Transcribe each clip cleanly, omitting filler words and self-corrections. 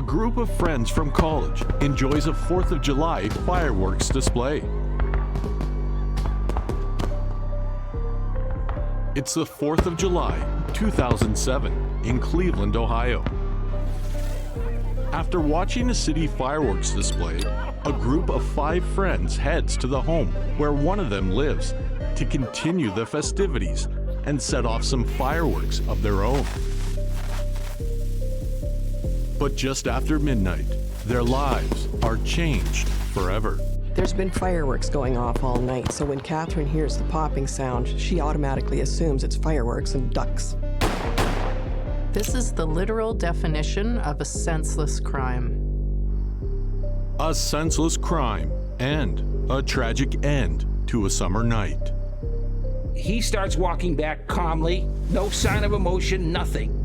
A group of friends from college enjoys a 4th of July fireworks display. It's the 4th of July, 2007, in Cleveland, Ohio. After watching a city fireworks display, a group of 5 friends heads to the home where one of them lives to continue the festivities and set off some fireworks of their own. But just after midnight, their lives are changed forever. There's been fireworks going off all night, so when Catherine hears the popping sound, she automatically assumes it's fireworks and ducks. This is the literal definition of a senseless crime. A senseless crime and a tragic end to a summer night. He starts walking back calmly, no sign of emotion, nothing.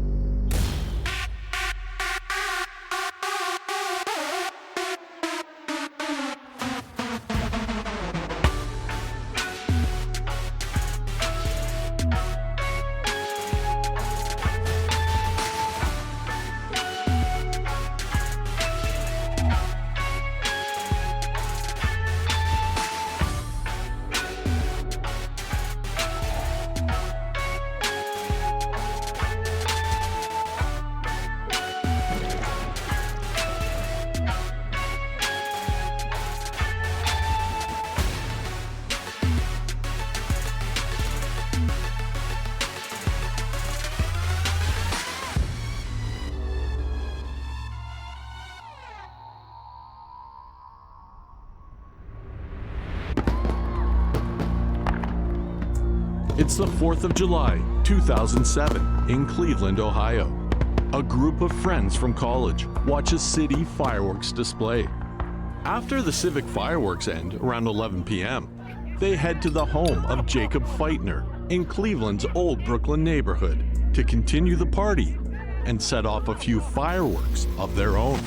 It's the 4th of July, 2007, in Cleveland, Ohio. A group of friends from college watch a city fireworks display. After the civic fireworks end around 11 p.m., they head to the home of Jacob Feitner in Cleveland's Old Brooklyn neighborhood to continue the party and set off a few fireworks of their own.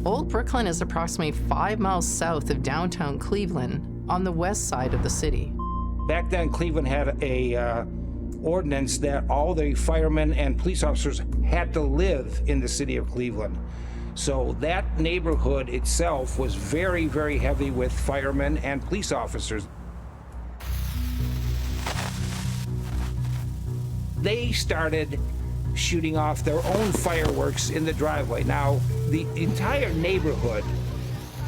Old Brooklyn is approximately 5 miles south of downtown Cleveland, on the west side of the city. Back then, Cleveland had a ordinance that all the firemen and police officers had to live in the city of Cleveland. So that neighborhood itself was very, very heavy with firemen and police officers. They started shooting off their own fireworks in the driveway. Now, the entire neighborhood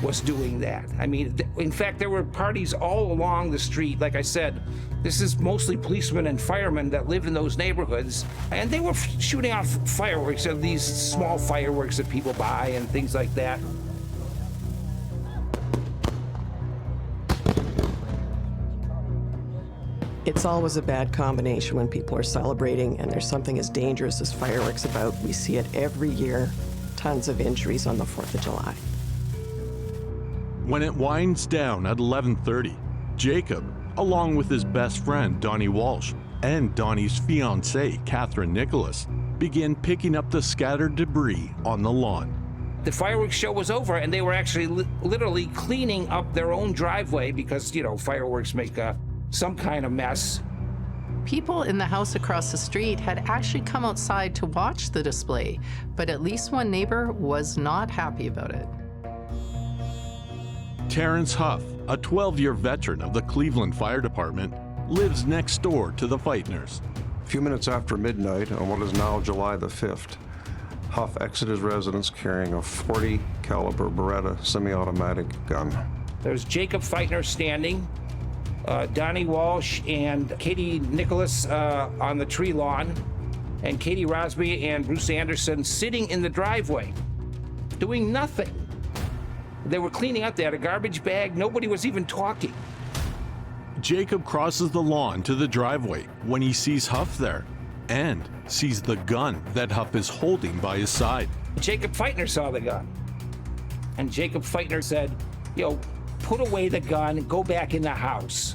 was doing that. I mean, in fact, there were parties all along the street. Like I said, this is mostly policemen and firemen that live in those neighborhoods, and they were shooting off fireworks, of these small fireworks that people buy and things like that. It's always a bad combination when people are celebrating and there's something as dangerous as fireworks about. We see it every year. Tons of injuries on the 4th of July. When it winds down at 11:30, Jacob, along with his best friend Donnie Walsh and Donnie's fiancée Catherine Nicholas, begin picking up the scattered debris on the lawn. The fireworks show was over, and they were actually literally cleaning up their own driveway because, you know, fireworks make some kind of mess. People in the house across the street had actually come outside to watch the display, but at least one neighbor was not happy about it. Terrence Huff, a 12-year veteran of the Cleveland Fire Department, lives next door to the Feitners. A few minutes after midnight on what is now July the 5th, Huff exited his residence carrying a .40 caliber Beretta semi-automatic gun. There's Jacob Feitner standing, Donnie Walsh and Katie Nicholas on the tree lawn, and Katie Rosby and Bruce Anderson sitting in the driveway, doing nothing. They were cleaning up. They had a garbage bag. Nobody was even talking. Jacob crosses the lawn to the driveway when he sees Huff there and sees the gun that Huff is holding by his side. Jacob Feitner saw the gun. And Jacob Feitner said, yo, put away the gun, go back in the house.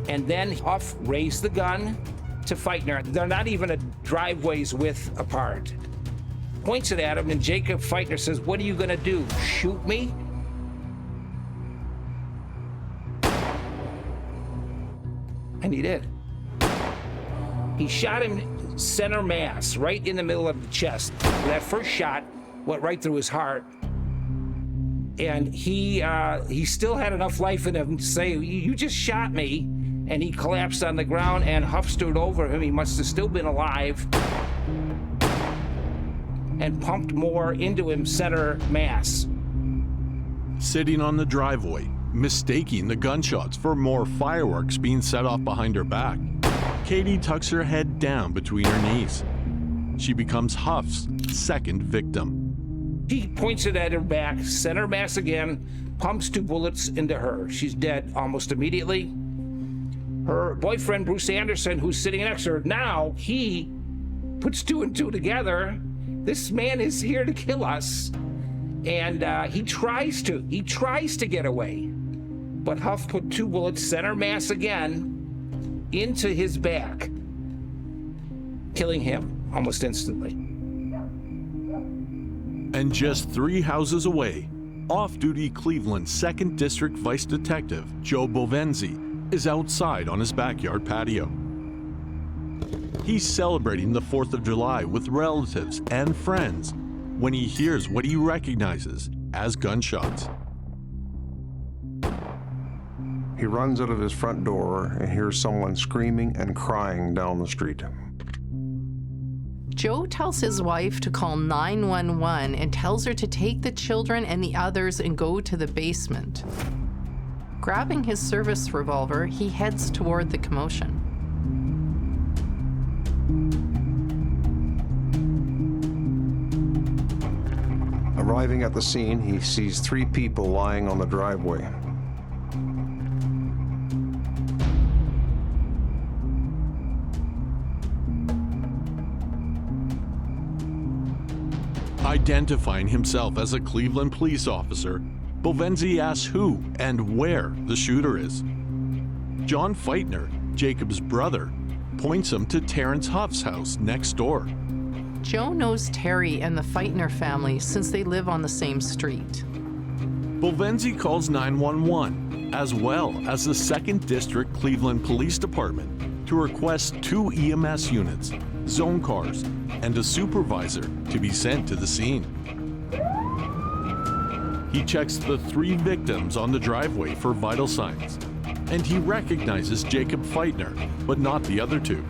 And then Huff raised the gun to Feitner. They're not even a driveway's width apart. Points it at him, and Jacob Feitner says, what are you gonna do, shoot me? And he did. He shot him center mass, right in the middle of the chest. That first shot went right through his heart. And he still had enough life in him to say, "You just shot me." And he collapsed on the ground, and Huff stood over him. He must have still been alive, and pumped more into him center mass. Sitting on the driveway, mistaking the gunshots for more fireworks being set off behind her back, Katie tucks her head down between her knees. She becomes Huff's second victim. He points it at her back, center mass again, pumps 2 bullets into her. She's dead almost immediately. Her boyfriend, Bruce Anderson, who's sitting next to her, now he puts 2 and 2 together. This man is here to kill us. And he tries to get away. But Huff put 2 bullets, center mass again, into his back, killing him almost instantly. And just 3 houses away, off-duty Cleveland 2nd District Vice Detective Joe Bovenzi is outside on his backyard patio. He's celebrating the 4th of July with relatives and friends when he hears what he recognizes as gunshots. He runs out of his front door and hears someone screaming and crying down the street. Joe tells his wife to call 911 and tells her to take the children and the others and go to the basement. Grabbing his service revolver, he heads toward the commotion. Arriving at the scene, he sees 3 people lying on the driveway. Identifying himself as a Cleveland police officer, Bovenzi asks who and where the shooter is. John Feitner, Jacob's brother, points him to Terrence Huff's house next door. Joe knows Terry and the Feitner family since they live on the same street. Bovenzi calls 911, as well as the 2nd District Cleveland Police Department, to request 2 EMS units, zone cars, and a supervisor to be sent to the scene. He checks the 3 victims on the driveway for vital signs, and he recognizes Jacob Feitner, but not the other 2.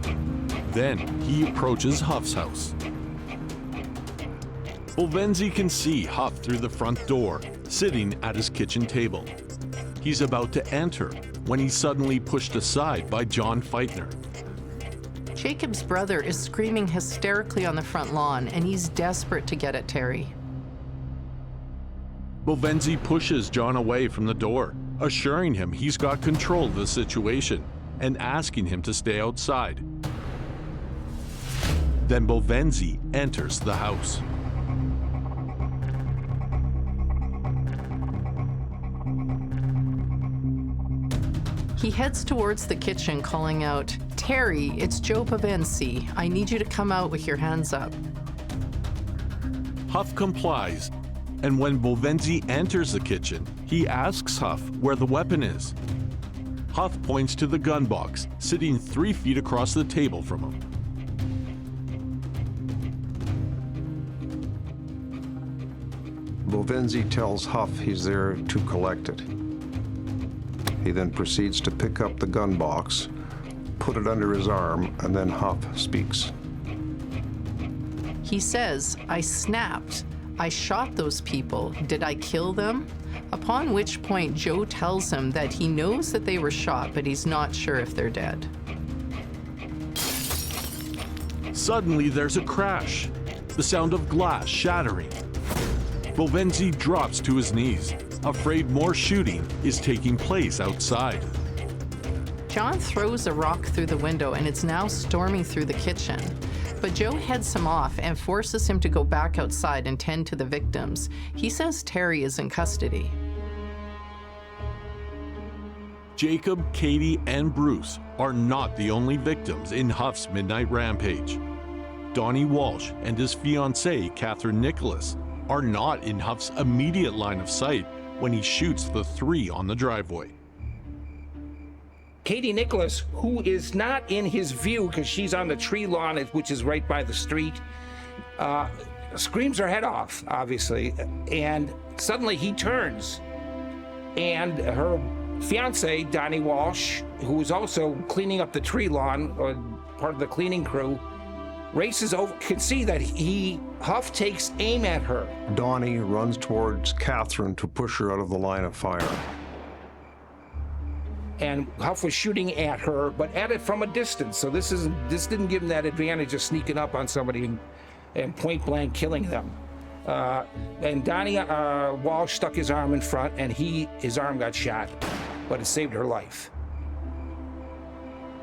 Then he approaches Huff's house. Bovenzi can see Huff through the front door, sitting at his kitchen table. He's about to enter when he's suddenly pushed aside by John Feitner. Jacob's brother is screaming hysterically on the front lawn, and he's desperate to get at Terry. Bovenzi pushes John away from the door, assuring him he's got control of the situation and asking him to stay outside. Then Bovenzi enters the house. He heads towards the kitchen, calling out, "Terry, it's Joe Bovenzi. I need you to come out with your hands up." Huff complies, and when Bovenzi enters the kitchen, he asks Huff where the weapon is. Huff points to the gun box, sitting 3 feet across the table from him. Bovenzi tells Huff he's there to collect it. He then proceeds to pick up the gun box, put it under his arm, and then Huff speaks. He says, "I snapped. I shot those people. Did I kill them?" Upon which point Joe tells him that he knows that they were shot, but he's not sure if they're dead. Suddenly there's a crash, the sound of glass shattering. Bovenzi drops to his knees, afraid more shooting is taking place outside. John throws a rock through the window, and it's now storming through the kitchen. But Joe heads him off and forces him to go back outside and tend to the victims. He says Terry is in custody. Jacob, Katie, and Bruce are not the only victims in Huff's midnight rampage. Donnie Walsh and his fiancée, Catherine Nicholas, are not in Huff's immediate line of sight when he shoots the 3 on the driveway. Katie Nicholas, who is not in his view because she's on the tree lawn, which is right by the street, screams her head off, obviously, and suddenly he turns, and her fiance, Donnie Walsh, who was also cleaning up the tree lawn, or part of the cleaning crew, races over, can see that Huff takes aim at her. Donnie runs towards Catherine to push her out of the line of fire. And Huff was shooting at her, but at it from a distance. So this didn't give him that advantage of sneaking up on somebody and point blank killing them. And Donnie Walsh stuck his arm in front, and his arm got shot, but it saved her life.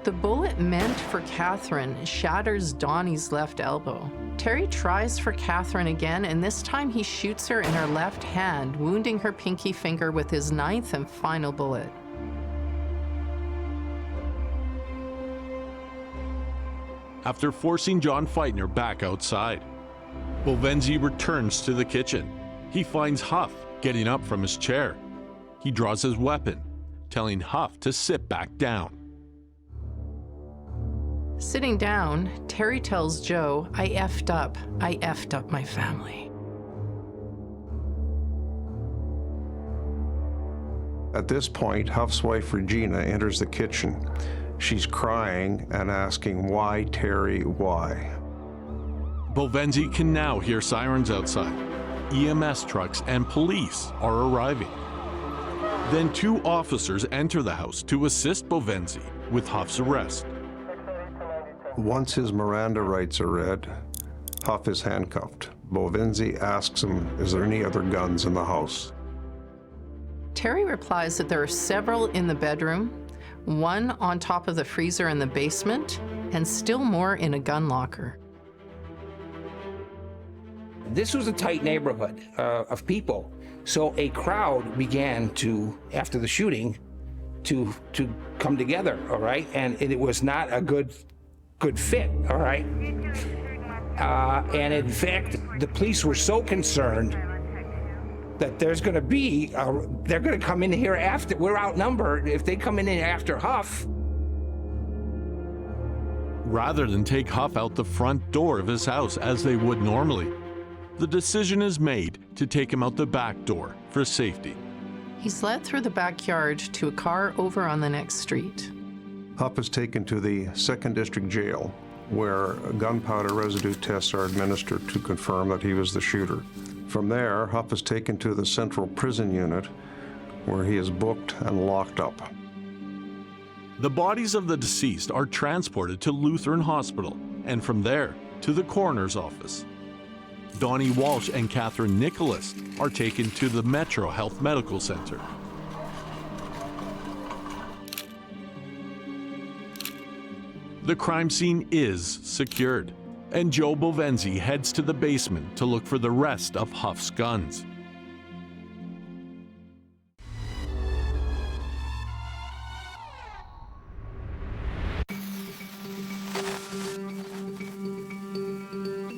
The bullet meant for Catherine shatters Donnie's left elbow. Terry tries for Catherine again, and this time he shoots her in her left hand, wounding her pinky finger with his 9th and final bullet. After forcing John Feitner back outside, Bovenzi returns to the kitchen. He finds Huff getting up from his chair. He draws his weapon, telling Huff to sit back down. Sitting down, Terry tells Joe, I effed up my family. At this point, Huff's wife Regina enters the kitchen. She's crying and asking, why, Terry, why? Bovenzi can now hear sirens outside. EMS trucks and police are arriving. Then 2 officers enter the house to assist Bovenzi with Huff's arrest. Once his Miranda rights are read, Huff is handcuffed. Bovenzi asks him, is there any other guns in the house? Terry replies that there are several in the bedroom, one on top of the freezer in the basement, and still more in a gun locker. This was a tight neighborhood of people. So a crowd began to, after the shooting, to come together, all right? And it was not a good fit, all right? And in fact, the police were so concerned that they're going to come in here after, we're outnumbered. If they come in after Huff. Rather than take Huff out the front door of his house as they would normally, the decision is made to take him out the back door for safety. He's led through the backyard to a car over on the next street. Huff is taken to the 2nd District Jail, where gunpowder residue tests are administered to confirm that he was the shooter. From there, Huff is taken to the Central Prison Unit, where he is booked and locked up. The bodies of the deceased are transported to Lutheran Hospital, and from there to the coroner's office. Donnie Walsh and Catherine Nicholas are taken to the Metro Health Medical Center. The crime scene is secured, and Joe Bovenzi heads to the basement to look for the rest of Huff's guns.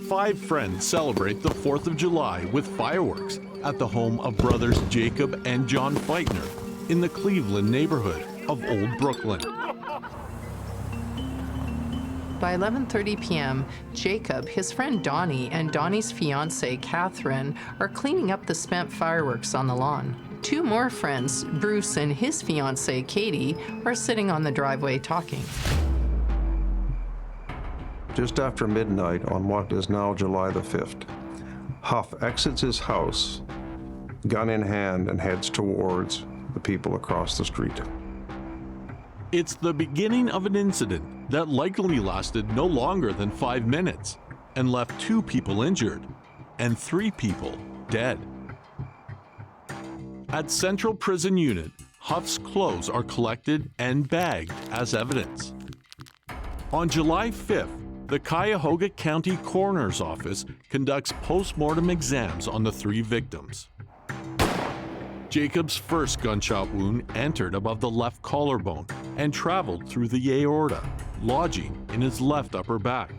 Five friends celebrate the 4th of July with fireworks at the home of brothers Jacob and John Feitner in the Cleveland neighborhood of Old Brooklyn. By 11:30 p.m., Jacob, his friend Donnie, and Donnie's fiancée, Catherine, are cleaning up the spent fireworks on the lawn. 2 more friends, Bruce and his fiancée, Katie, are sitting on the driveway talking. Just after midnight on what is now July the 5th, Huff exits his house, gun in hand, and heads towards the people across the street. It's the beginning of an incident that likely lasted no longer than 5 minutes and left 2 people injured and 3 people dead. At Central Prison Unit, Huff's clothes are collected and bagged as evidence. On July 5th, the Cuyahoga County Coroner's Office conducts post-mortem exams on the 3 victims. Jacob's first gunshot wound entered above the left collarbone and traveled through the aorta, lodging in his left upper back.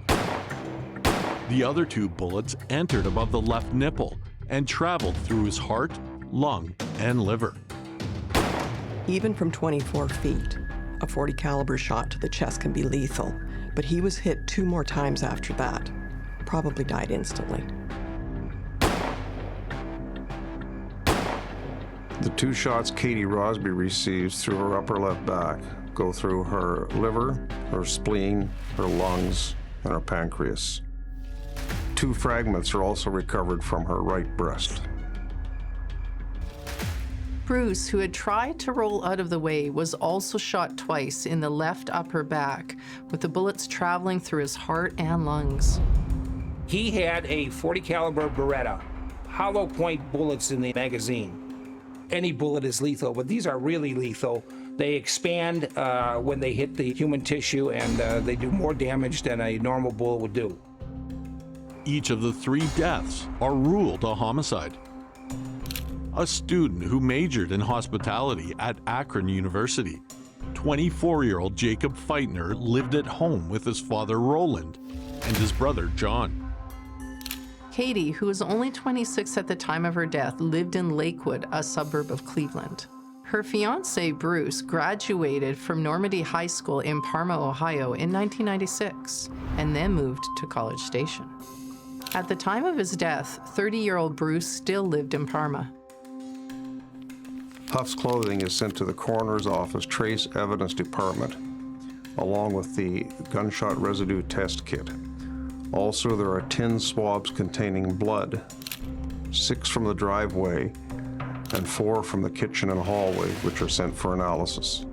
The other 2 bullets entered above the left nipple and traveled through his heart, lung, and liver. Even from 24 feet, a .40 caliber shot to the chest can be lethal, but he was hit 2 more times after that. Probably died instantly. The 2 shots Katie Rosby receives through her upper left back go through her liver, her spleen, her lungs, and her pancreas. 2 fragments are also recovered from her right breast. Bruce, who had tried to roll out of the way, was also shot twice in the left upper back, with the bullets traveling through his heart and lungs. He had a .40 caliber Beretta, hollow point bullets in the magazine. Any bullet is lethal, but these are really lethal. They expand when they hit the human tissue, and they do more damage than a normal bullet would do. Each of the 3 deaths are ruled a homicide. A student who majored in hospitality at Akron University, 24-year-old Jacob Feitner lived at home with his father Roland and his brother John. Katie, who was only 26 at the time of her death, lived in Lakewood, a suburb of Cleveland. Her fiancé, Bruce, graduated from Normandy High School in Parma, Ohio in 1996, and then moved to College Station. At the time of his death, 30-year-old Bruce still lived in Parma. Huff's clothing is sent to the coroner's office trace evidence department, along with the gunshot residue test kit. Also, there are 10 swabs containing blood, 6 from the driveway, and 4 from the kitchen and hallway, which are sent for analysis.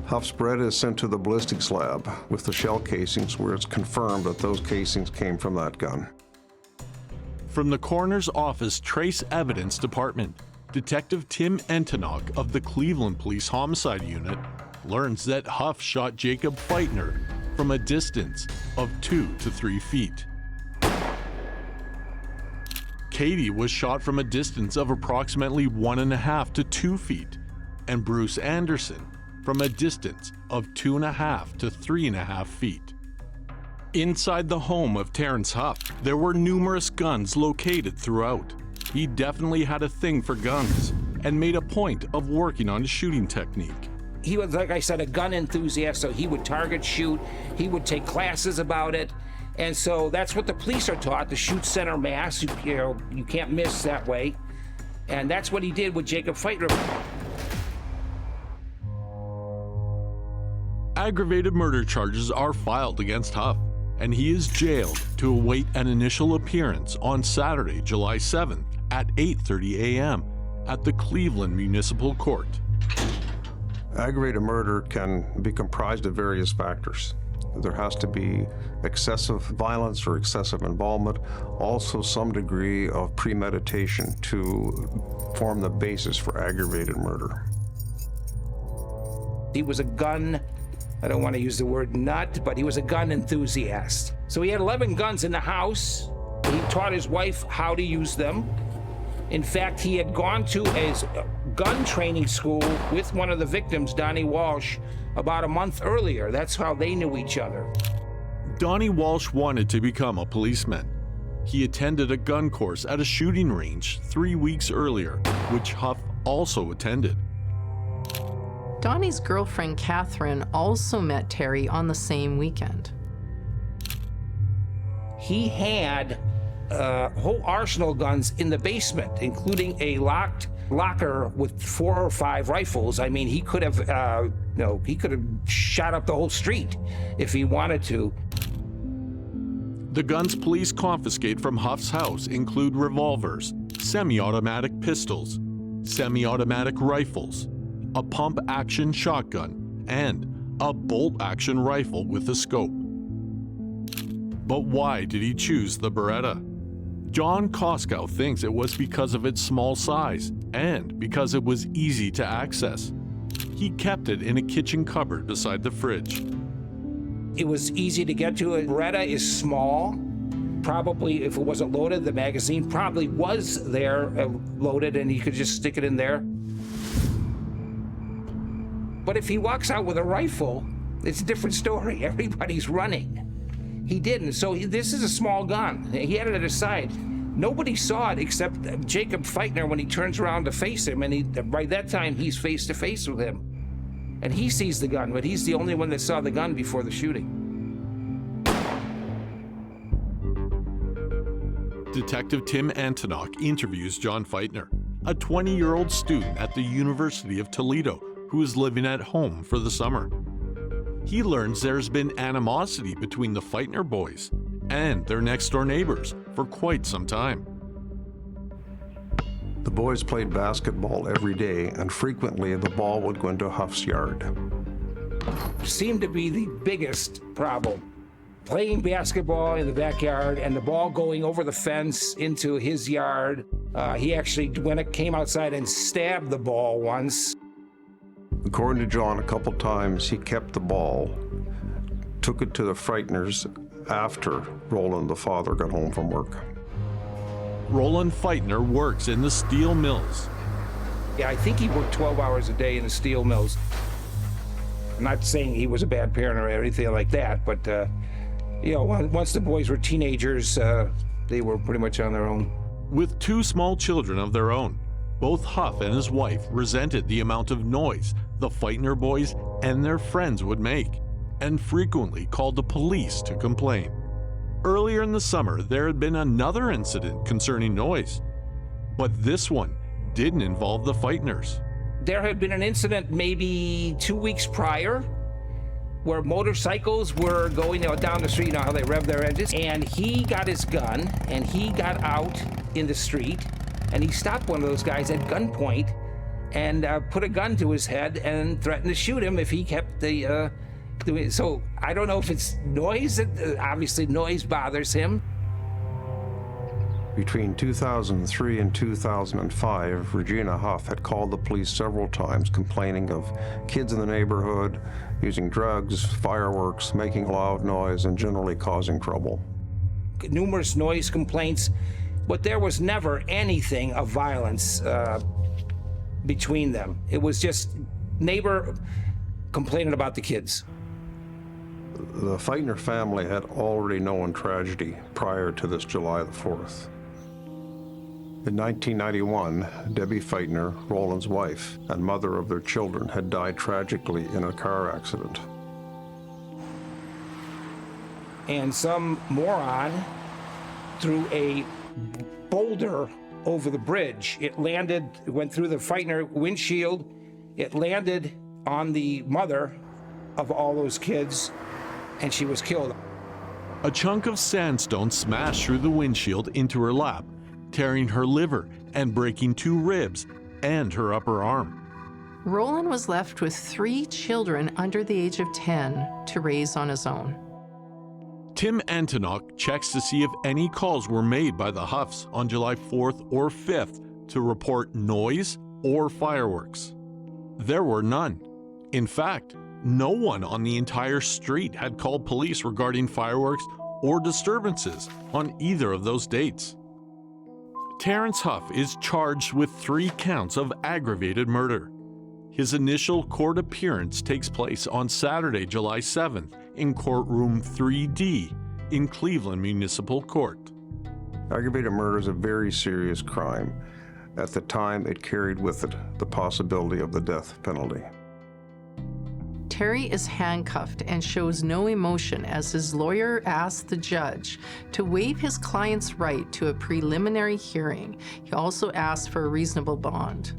Huff's bread is sent to the ballistics lab with the shell casings, where it's confirmed that those casings came from that gun. From the coroner's office trace evidence department, Detective Tim Entenok of the Cleveland Police Homicide Unit learns that Huff shot Jacob Feitner from a distance of 2 to 3 feet. Katie was shot from a distance of approximately 1.5 to 2 feet, and Bruce Anderson from a distance of 2.5 to 3.5 feet. Inside the home of Terrence Huff, there were numerous guns located throughout. He definitely had a thing for guns and made a point of working on his shooting technique. He was, like I said, a gun enthusiast, so he would target shoot. He would take classes about it. And so that's what the police are taught, to shoot center mass. You can't miss that way. And that's what he did with Jacob Feitner. Aggravated murder charges are filed against Huff, and he is jailed to await an initial appearance on Saturday, July 7th at 8:30 a.m. at the Cleveland Municipal Court. Aggravated murder can be comprised of various factors. There has to be excessive violence or excessive involvement, also some degree of premeditation to form the basis for aggravated murder. He was a gun, I don't want to use the word nut, but he was a gun enthusiast. So he had 11 guns in the house. He taught his wife how to use them. In fact, he had gone to a gun training school with one of the victims, Donnie Walsh, about a month earlier. That's how they knew each other. Donnie Walsh wanted to become a policeman. He attended a gun course at a shooting range 3 weeks earlier, which Huff also attended. Donnie's girlfriend, Catherine, also met Terry on the same weekend. He had a whole arsenal of guns in the basement, including a locked locker with 4 or 5 rifles. I mean, he could have, he could have shot up the whole street if he wanted to. The guns police confiscate from Huff's house include revolvers, semi-automatic pistols, semi-automatic rifles, a pump-action shotgun, and a bolt-action rifle with a scope. But why did he choose the Beretta? John Koskow thinks it was because of its small size and because it was easy to access. He kept it in a kitchen cupboard beside the fridge. It was easy to get to. A Beretta is small. Probably, if it wasn't loaded, the magazine probably was there loaded, and he could just stick it in there. But if he walks out with a rifle, it's a different story. Everybody's running. He didn't, so this is a small gun. He had it at his side. Nobody saw it except Jacob Feitner when he turns around to face him, and by that time, he's face to face with him. And he sees the gun, but he's the only one that saw the gun before the shooting. Detective Tim Antonock interviews John Feitner, a 20-year-old student at the University of Toledo who is living at home for the summer. He learns there's been animosity between the Feitner boys and their next-door neighbors for quite some time. The boys played basketball every day, and frequently the ball would go into Huff's yard. Seemed to be the biggest problem. Playing basketball in the backyard and the ball going over the fence into his yard. He actually came outside and stabbed the ball once. According to John, a couple times he kept the ball, took it to the Feitners after Roland, the father, got home from work. Roland Feitner works in the steel mills. Yeah, I think he worked 12 hours a day in the steel mills. I'm not saying he was a bad parent or anything like that, but you know, once the boys were teenagers, they were pretty much on their own. With two small children of their own, both Huff and his wife resented the amount of noise the Feitner boys and their friends would make, and frequently called the police to complain. Earlier in the summer, there had been another incident concerning noise, but this one didn't involve the Feitners. There had been an incident maybe 2 weeks prior where motorcycles were going down the street, you know how they rev their engines, and he got his gun and he got out in the street and he stopped one of those guys at gunpoint and put a gun to his head and threatened to shoot him if he kept the so I don't know if it's noise. Obviously noise bothers him. Between 2003 and 2005, Regina Huff had called the police several times complaining of kids in the neighborhood using drugs, fireworks, making loud noise, and generally causing trouble. Numerous noise complaints, but there was never anything of violence between them. It was just neighbor complaining about the kids. The Feitner family had already known tragedy prior to this July the 4th. In 1991, Debbie Feitner, Roland's wife and mother of their children, had died tragically in a car accident. And some moron threw a boulder over the bridge. It landed, went through the Feitner windshield. It landed on the mother of all those kids, and she was killed. A chunk of sandstone smashed through the windshield into her lap, tearing her liver and breaking 2 ribs and her upper arm. Roland was left with 3 children under the age of 10 to raise on his own. Tim Antonock checks to see if any calls were made by the Huffs on July 4th or 5th to report noise or fireworks. There were none. In fact, no one on the entire street had called police regarding fireworks or disturbances on either of those dates. Terrence Huff is charged with 3 counts of aggravated murder. His initial court appearance takes place on Saturday, July 7th in courtroom 3D in Cleveland Municipal Court. Aggravated murder is a very serious crime. At the time, it carried with it the possibility of the death penalty. Terry is handcuffed and shows no emotion as his lawyer asks the judge to waive his client's right to a preliminary hearing. He also asks for a reasonable bond.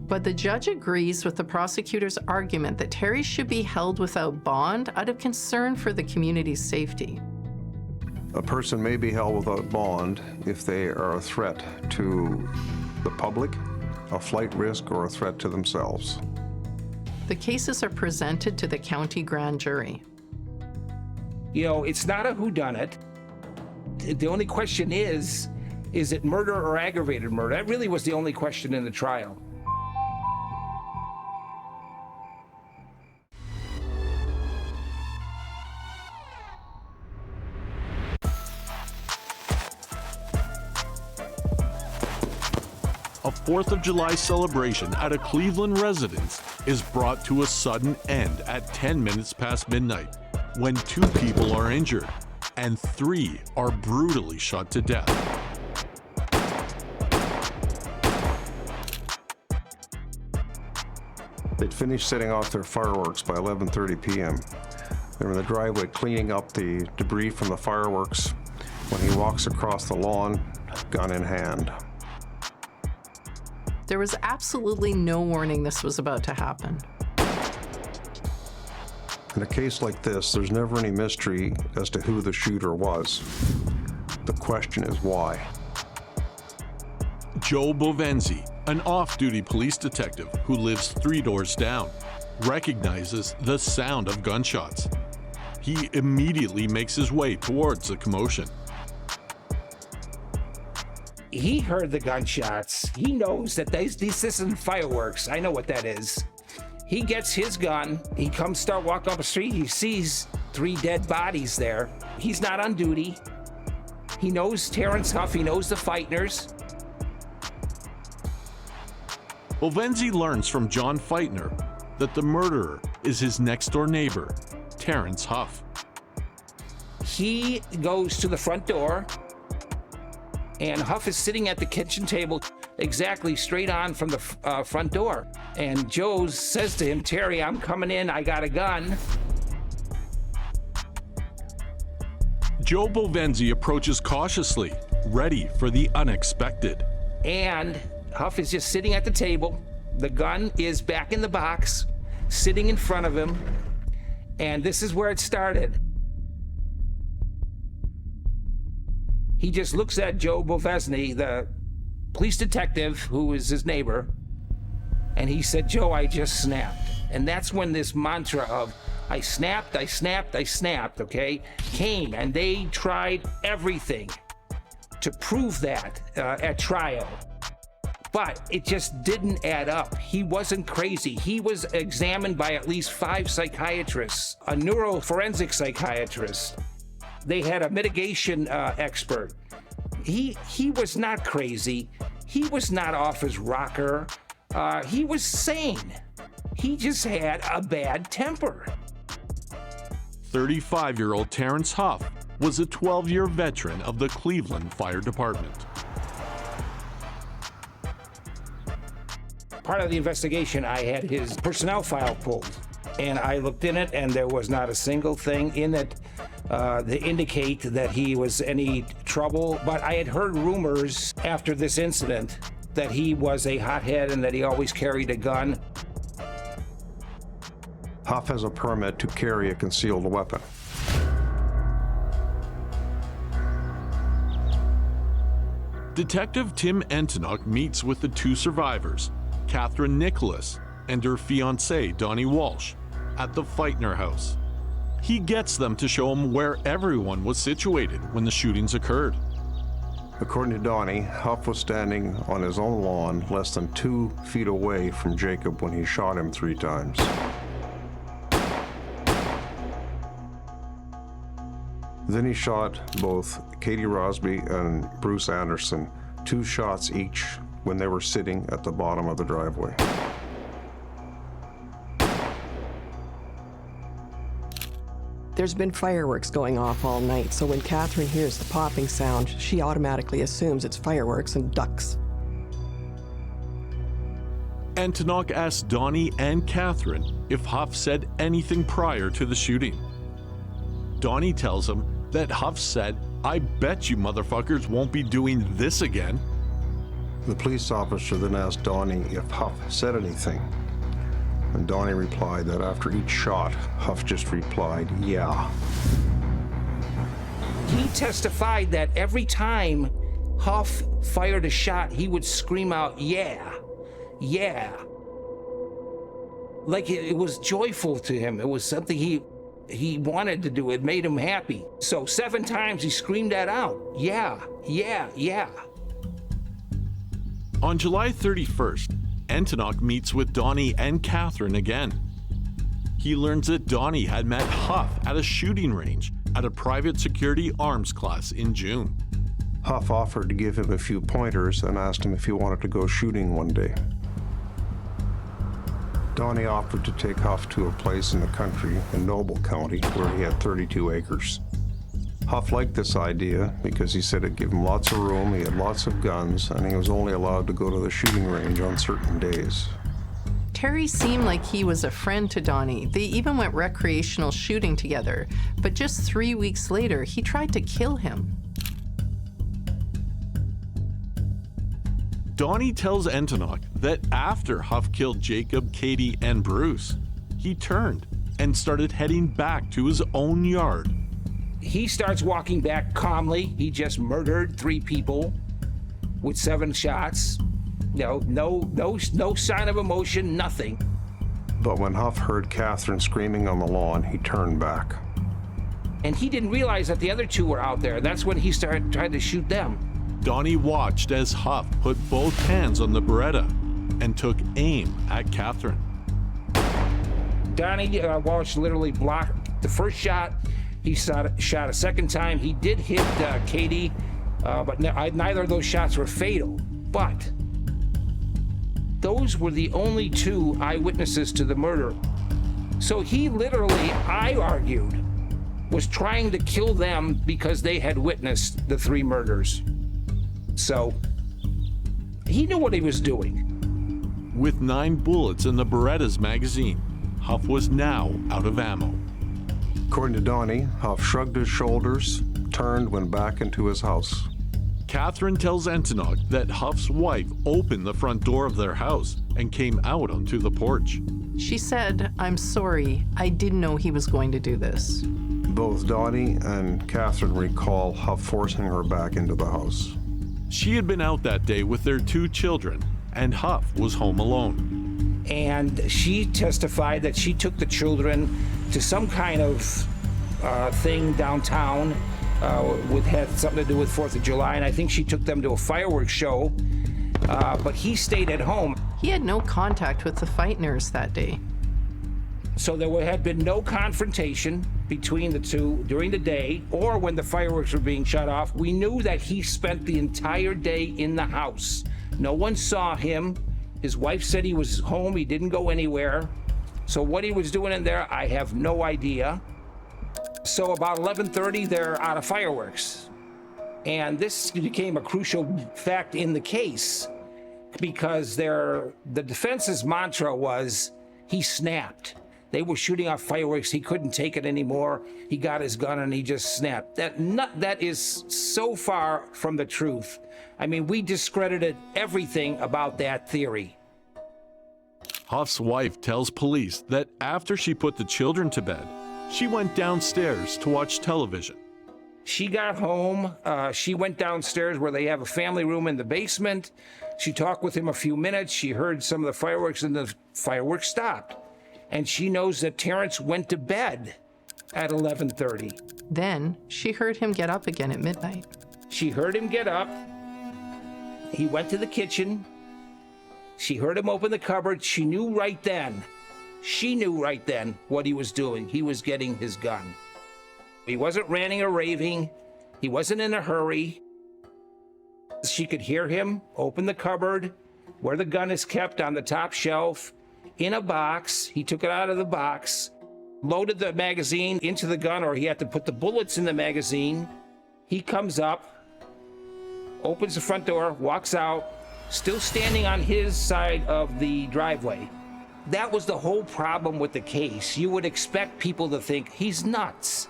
But the judge agrees with the prosecutor's argument that Terry should be held without bond out of concern for the community's safety. A person may be held without bond if they are a threat to the public, a flight risk, or a threat to themselves. The cases are presented to the county grand jury. You know, it's not a whodunit. The only question is it murder or aggravated murder? That really was the only question in the trial. A 4th of July celebration at a Cleveland residence is brought to a sudden end at 10 minutes past midnight when 2 people are injured and 3 are brutally shot to death. It finished setting off their fireworks by 11:30 p.m. They were in the driveway cleaning up the debris from the fireworks when he walks across the lawn, gun in hand. There was absolutely no warning this was about to happen. In a case like this, there's never any mystery as to who the shooter was. The question is why. Joe Bovenzi, an off-duty police detective who lives 3 doors down, recognizes the sound of gunshots. He immediately makes his way towards the commotion. He heard the gunshots. He knows that this isn't fireworks. I know what that is. He gets his gun. He comes start walking up the street. He sees 3 dead bodies there. He's not on duty. He knows Terrence Huff. He knows the Feitners. Bovenzi learns from John Feitner that the murderer is his next-door neighbor, Terrence Huff. He goes to the front door, and Huff is sitting at the kitchen table exactly straight on from the front door. And Joe says to him, "Terry, I'm coming in. I got a gun." Joe Bovenzi approaches cautiously, ready for the unexpected. And Huff is just sitting at the table. The gun is back in the box, sitting in front of him. And this is where it started. He just looks at Joe Bovenzi, the police detective who is his neighbor, and he said, "Joe, I just snapped." And that's when this mantra of I snapped, okay, came. And they tried everything to prove that at trial. But it just didn't add up. He wasn't crazy. He was examined by at least 5 psychiatrists, a neuroforensic psychiatrist. They had a mitigation expert. He was not crazy. He was not off his rocker. He was sane. He just had a bad temper. 35-year-old Terrence Huff was a 12-year veteran of the Cleveland Fire Department. Part of the investigation, I had his personnel file pulled, and I looked in it, and there was not a single thing in it that indicate that he was any trouble. But I had heard rumors after this incident that he was a hothead and that he always carried a gun. Huff has a permit to carry a concealed weapon. Detective Tim Entenok meets with the 2 survivors, Catherine Nicholas and her fiancé, Donnie Walsh, at the Feitner house. He gets them to show him where everyone was situated when the shootings occurred. According to Donnie, Huff was standing on his own lawn less than 2 feet away from Jacob when he shot him 3 times. Then he shot both Katie Rosby and Bruce Anderson, 2 shots each when they were sitting at the bottom of the driveway. There's been fireworks going off all night, so when Catherine hears the popping sound, she automatically assumes it's fireworks and ducks. Entenok asks Donnie and Catherine if Huff said anything prior to the shooting. Donnie tells him that Huff said, "I bet you motherfuckers won't be doing this again." The police officer then asked Donnie if Huff said anything. And Donnie replied that after each shot, Huff just replied, "Yeah." He testified that every time Huff fired a shot, he would scream out, "Yeah, yeah." Like it was joyful to him. It was something he wanted to do. It made him happy. So 7 times he screamed that out. "Yeah, yeah, yeah." On July 31st, Entenok meets with Donnie and Catherine again. He learns that Donnie had met Huff at a shooting range at a private security arms class in June. Huff offered to give him a few pointers and asked him if he wanted to go shooting one day. Donnie offered to take Huff to a place in the country in Noble County where he had 32 acres. Huff liked this idea because he said it'd give him lots of room, he had lots of guns, and he was only allowed to go to the shooting range on certain days. Terry seemed like he was a friend to Donnie. They even went recreational shooting together. But just 3 weeks later, he tried to kill him. Donnie tells Entenach that after Huff killed Jacob, Katie, and Bruce, he turned and started heading back to his own yard. He starts walking back calmly. He just murdered 3 people with 7 shots. No sign of emotion, nothing. But when Huff heard Catherine screaming on the lawn, he turned back. And he didn't realize that the other 2 were out there. That's when he started trying to shoot them. Donnie watched as Huff put both hands on the Beretta and took aim at Catherine. Donnie Walsh literally blocked the first shot. He shot a second time. He did hit Katie, but neither of those shots were fatal. But those were the only 2 eyewitnesses to the murder. So he literally, I argued, was trying to kill them because they had witnessed the 3 murders. So he knew what he was doing. With 9 bullets in the Beretta's magazine, Huff was now out of ammo. According to Donnie, Huff shrugged his shoulders, turned, went back into his house. Catherine tells Entenach that Huff's wife opened the front door of their house and came out onto the porch. She said, "I'm sorry, I didn't know he was going to do this." Both Donnie and Catherine recall Huff forcing her back into the house. She had been out that day with their 2 children, and Huff was home alone. And she testified that she took the children to some kind of thing downtown, had something to do with 4th of July, and I think she took them to a fireworks show, but he stayed at home. He had no contact with the Feitners that day. So there had been no confrontation between the 2 during the day or when the fireworks were being shut off. We knew that he spent the entire day in the house. No one saw him. His wife said he was home. He didn't go anywhere. So what he was doing in there, I have no idea. So about 11:30, they're out of fireworks. And this became a crucial fact in the case because the defense's mantra was he snapped. They were shooting off fireworks. He couldn't take it anymore. He got his gun and he just snapped. That is so far from the truth. I mean, we discredited everything about that theory. Huff's wife tells police that after she put the children to bed, she went downstairs to watch television. She got home. She went downstairs where they have a family room in the basement. She talked with him a few minutes. She heard some of the fireworks and the fireworks stopped. And she knows that Terrence went to bed at 11:30. Then she heard him get up again at midnight. She heard him get up. He went to the kitchen. She heard him open the cupboard. She knew right then what he was doing. He was getting his gun. He wasn't ranting or raving. He wasn't in a hurry. She could hear him open the cupboard where the gun is kept on the top shelf in a box. He took it out of the box, loaded the magazine into the gun, or he had to put the bullets in the magazine. He comes up, opens the front door, walks out, still standing on his side of the driveway. That was the whole problem with the case. You would expect people to think he's nuts.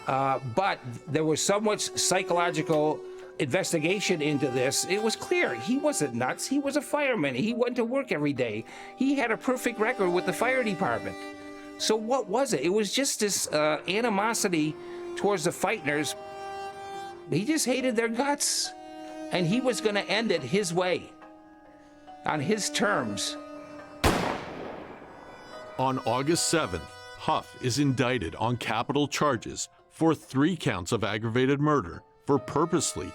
But there was so much psychological investigation into this. It was clear he wasn't nuts. He was a fireman. He went to work every day. He had a perfect record with the fire department. So what was it? It was just this animosity towards the Feitners. He just hated their guts. And he was going to end it his way, on his terms. On August 7th, Huff is indicted on capital charges for 3 counts of aggravated murder for purposely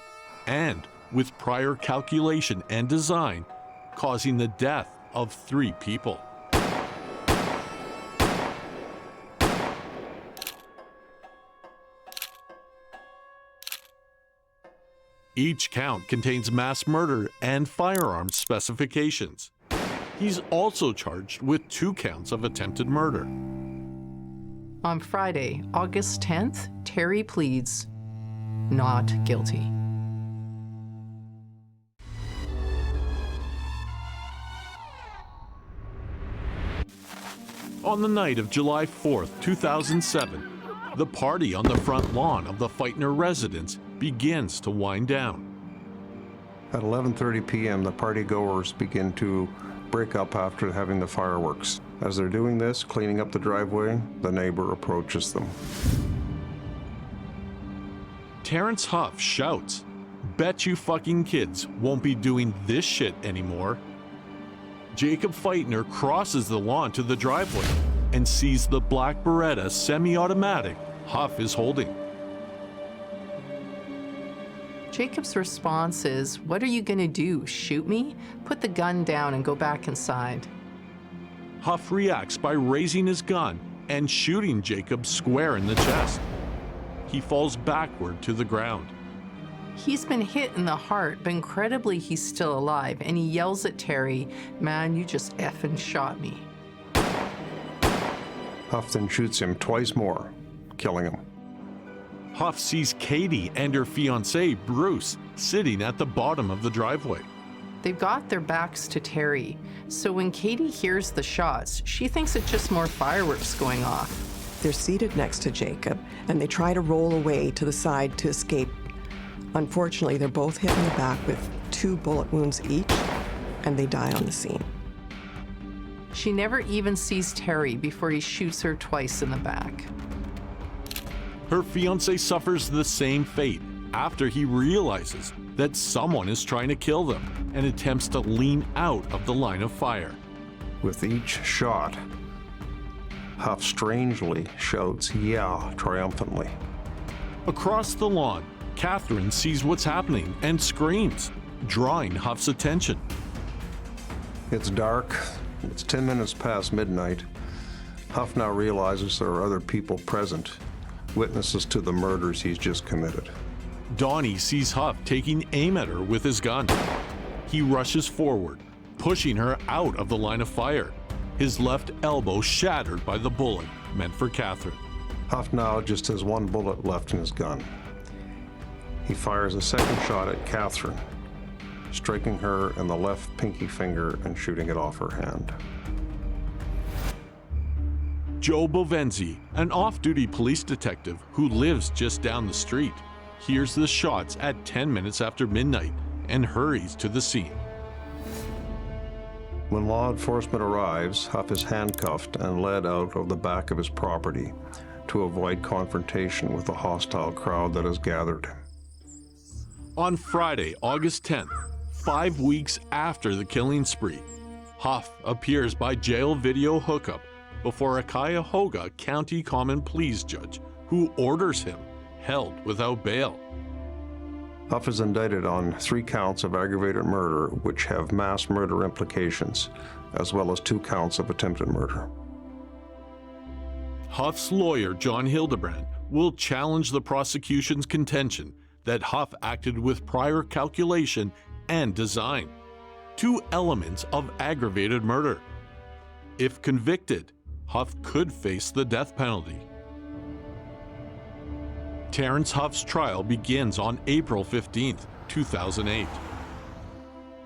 and with prior calculation and design causing the death of 3 people. Each count contains mass murder and firearms specifications. He's also charged with 2 counts of attempted murder. On Friday, August 10th, Terry pleads not guilty. On the night of July 4th, 2007, the party on the front lawn of the Feitner residence begins to wind down. At 11:30 p.m., the partygoers begin to break up after having the fireworks. As they're doing this, cleaning up the driveway, the neighbor approaches them. Terrence Huff shouts, "Bet you fucking kids won't be doing this shit anymore." Jacob Feitner crosses the lawn to the driveway and sees the black Beretta semi-automatic Huff is holding. Jacob's response is, "What are you gonna do, shoot me? Put the gun down and go back inside." Huff reacts by raising his gun and shooting Jacob square in the chest. He falls backward to the ground. He's been hit in the heart, but incredibly he's still alive, and he yells at Terry, "Man, you just effing shot me." Huff then shoots him twice more, killing him. Huff sees Katie and her fiancé, Bruce, sitting at the bottom of the driveway. They've got their backs to Terry, so when Katie hears the shots, she thinks it's just more fireworks going off. They're seated next to Jacob, and they try to roll away to the side to escape. Unfortunately, they're both hit in the back with 2 bullet wounds each, and they die on the scene. She never even sees Terry before he shoots her twice in the back. Her fiancé suffers the same fate after he realizes that someone is trying to kill them and attempts to lean out of the line of fire. With each shot, Huff strangely shouts, "Yeah," triumphantly. Across the lawn, Catherine sees what's happening and screams, drawing Huff's attention. It's dark. It's 10 minutes past midnight. Huff now realizes there are other people present, witnesses to the murders he's just committed. Donnie sees Huff taking aim at her with his gun. He rushes forward, pushing her out of the line of fire, his left elbow shattered by the bullet meant for Catherine. Huff now just has 1 bullet left in his gun. He fires a second shot at Catherine, striking her in the left pinky finger and shooting it off her hand. Joe Bovenzi, an off-duty police detective who lives just down the street, hears the shots at 10 minutes after midnight and hurries to the scene. When law enforcement arrives, Huff is handcuffed and led out of the back of his property to avoid confrontation with the hostile crowd that has gathered. On Friday, August 10th, 5 weeks after the killing spree, Huff appears by jail video hookup before a Cuyahoga County Common Pleas judge who orders him held without bail. Huff is indicted on 3 counts of aggravated murder, which have mass murder implications, as well as 2 counts of attempted murder. Huff's lawyer, John Hildebrand, will challenge the prosecution's contention that Huff acted with prior calculation and design, 2 elements of aggravated murder. If convicted, Huff could face the death penalty. Terrence Huff's trial begins on April 15th, 2008.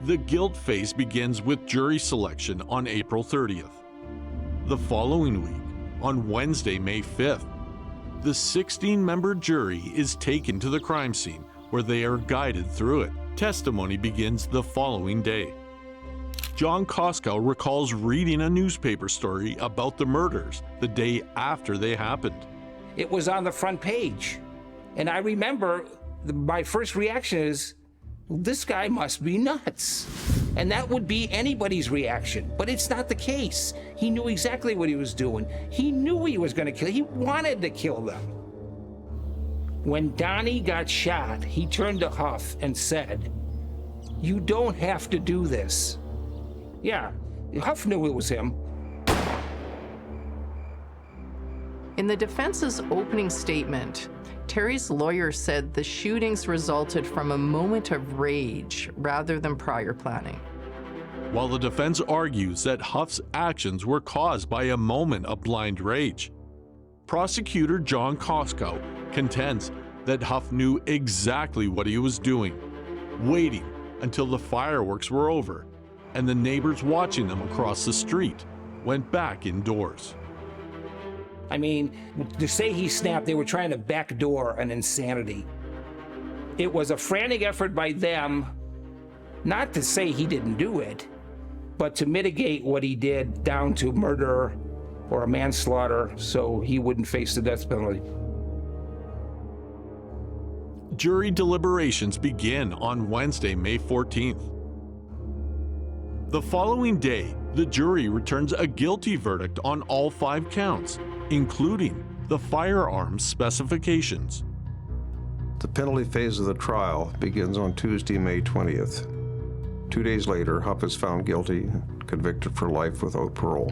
The guilt phase begins with jury selection on April 30th. The following week, on Wednesday, May 5th, the 16-member jury is taken to the crime scene where they are guided through it. Testimony begins the following day. John Koskow recalls reading a newspaper story about the murders the day after they happened. It was on the front page. And I remember my first reaction is, well, this guy must be nuts. And that would be anybody's reaction. But it's not the case. He knew exactly what he was doing. He knew he was going to kill. He wanted to kill them. When Donnie got shot, he turned to Huff and said, "You don't have to do this." Yeah, Huff knew it was him. In the defense's opening statement, Terry's lawyer said the shootings resulted from a moment of rage rather than prior planning. While the defense argues that Huff's actions were caused by a moment of blind rage, prosecutor John Koskow contends that Huff knew exactly what he was doing, waiting until the fireworks were over and the neighbors watching them across the street went back indoors. I mean, to say he snapped, they were trying to backdoor an insanity. It was a frantic effort by them, not to say he didn't do it, but to mitigate what he did down to murder or a manslaughter so he wouldn't face the death penalty. Jury deliberations begin on Wednesday, May 14th. The following day, the jury returns a guilty verdict on all 5 counts, including the firearms specifications. The penalty phase of the trial begins on Tuesday, May 20th. 2 days later, Huff is found guilty, convicted for life without parole.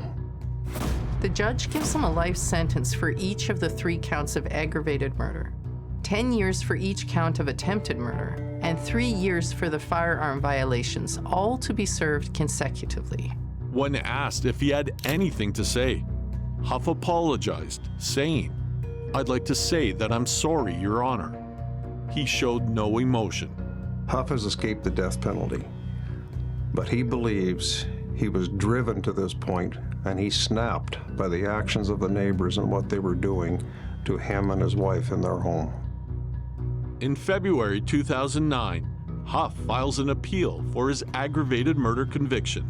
The judge gives him a life sentence for each of the 3 counts of aggravated murder, 10 years for each count of attempted murder, and 3 years for the firearm violations, all to be served consecutively. When asked if he had anything to say, Huff apologized, saying, "I'd like to say that I'm sorry, Your Honor." He showed no emotion. Huff has escaped the death penalty, but he believes he was driven to this point and he snapped by the actions of the neighbors and what they were doing to him and his wife in their home. In February 2009, Huff files an appeal for his aggravated murder conviction.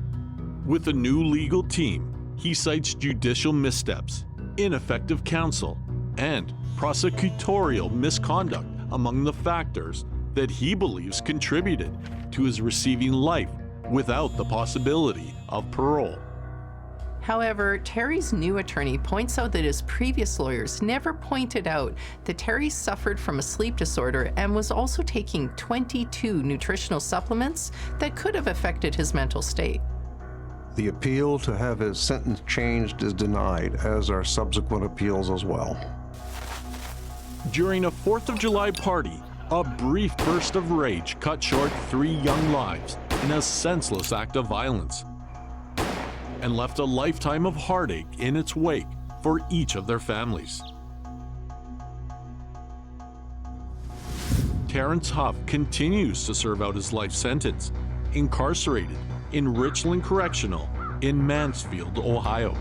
With a new legal team, he cites judicial missteps, ineffective counsel, and prosecutorial misconduct among the factors that he believes contributed to his receiving life without the possibility of parole. However, Terry's new attorney points out that his previous lawyers never pointed out that Terry suffered from a sleep disorder and was also taking 22 nutritional supplements that could have affected his mental state. The appeal to have his sentence changed is denied, as are subsequent appeals as well. During a 4th of July party, a brief burst of rage cut short 3 young lives in a senseless act of violence, and left a lifetime of heartache in its wake for each of their families. Terrence Huff continues to serve out his life sentence, incarcerated in Richland Correctional in Mansfield, Ohio.